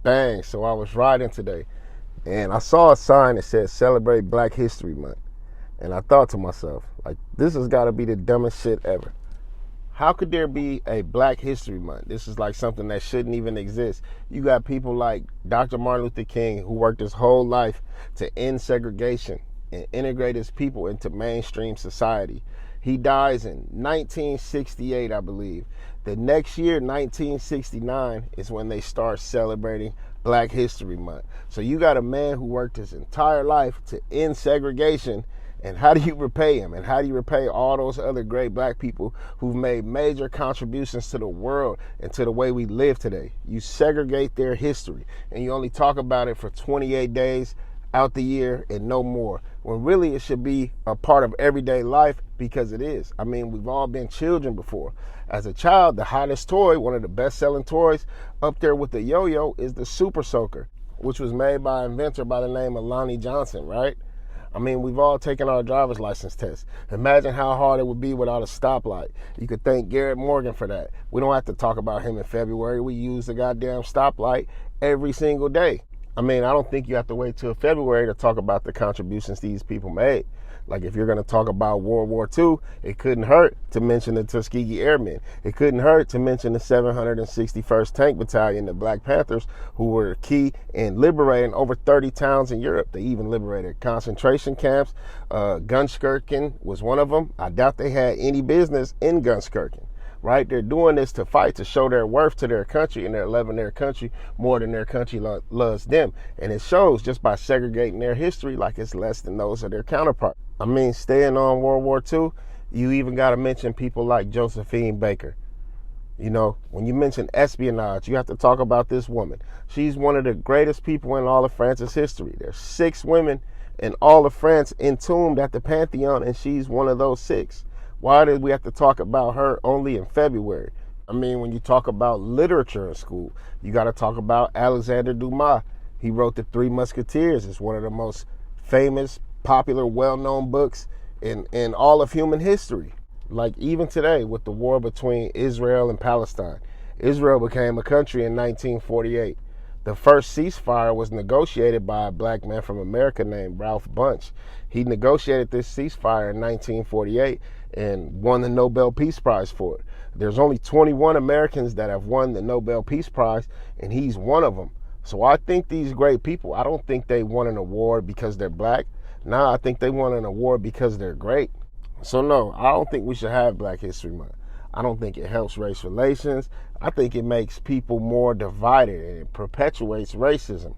Bang. So I was riding today and I saw a sign that said celebrate Black History Month. And I thought to myself, like, this has got to be the dumbest shit ever. How could there be a Black History Month? This is like something that shouldn't even exist. You got people like Dr. Martin Luther King, who worked his whole life to end segregation and integrate his people into mainstream society. He dies in 1968, I believe. The next year, 1969, is when they start celebrating Black History Month. So you got a man who worked his entire life to end segregation. And how do you repay him? And how do you repay all those other great black people who've made major contributions to the world and to the way we live today? You segregate their history and you only talk about it for 28 days out the year and no more, when really it should be a part of everyday life, because it is. I mean, we've all been children before. As a child, the hottest toy, one of the best-selling toys, up there with the yo-yo, is the Super Soaker, which was made by an inventor by the name of Lonnie Johnson, right? I mean, we've all taken our driver's license test. Imagine how hard it would be without a stoplight. You could thank Garrett Morgan for that. We don't have to talk about him in February. We use the goddamn stoplight every single day. I mean, I don't think you have to wait till February to talk about the contributions these people made. Like, if you're going to talk about World War II, it couldn't hurt to mention the Tuskegee Airmen. It couldn't hurt to mention the 761st Tank Battalion, the Black Panthers, who were key in liberating over 30 towns in Europe. They even liberated concentration camps. Gunskirchen was one of them. I doubt they had any business in Gunskirchen. Right? They're doing this to fight, to show their worth to their country, and they're loving their country more than their country loves them. And it shows just by segregating their history like it's less than those of their counterparts. I mean, staying on World War II, you even got to mention people like Josephine Baker. You know, when you mention espionage, you have to talk about this woman. She's one of the greatest people in all of France's history. There's 6 women in all of France entombed at the Pantheon, and she's one of those 6. Why did we have to talk about her only in February? I mean, when you talk about literature in school, you got to talk about Alexander Dumas. He wrote The Three Musketeers. It's one of the most famous, popular, well-known books in all of human history. Like, even today with the war between Israel and Palestine, Israel became a country in 1948. The first ceasefire was negotiated by a black man from America named Ralph Bunche. He negotiated this ceasefire in 1948 and won the Nobel Peace Prize for it. There's only 21 Americans that have won the Nobel Peace Prize, and he's one of them. So I think these great people, I don't think they won an award because they're black. No, I think they won an award because they're great. So no, I don't think we should have Black History Month. I don't think it helps race relations. I think it makes people more divided and it perpetuates racism,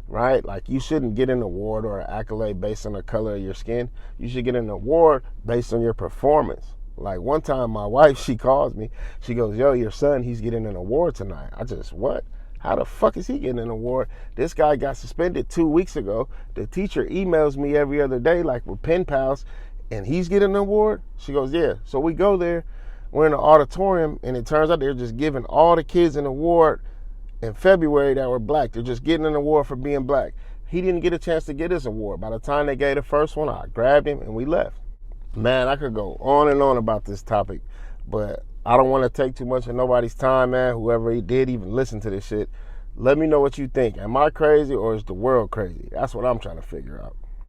right? Like, you shouldn't get an award or an accolade based on the color of your skin. You should get an award based on your performance. Like, one time my wife, she calls me, she goes, yo, your son, he's getting an award tonight. I just, what? How the fuck is he getting an award? This guy got suspended 2 weeks ago. The teacher emails me every other day, like we're pen pals, and he's getting an award? She goes, yeah. So we go there, we're in the auditorium, and it turns out they're just giving all the kids an award in February that were black. They're just getting an award for being black. He didn't get a chance to get his award. By the time they gave the first one, I grabbed him and we left. Man, I could go on and on about this topic, but I don't want to take too much of nobody's time, man. Whoever he did even listen to this shit, let me know what you think. Am I crazy or is the world crazy? That's what I'm trying to figure out.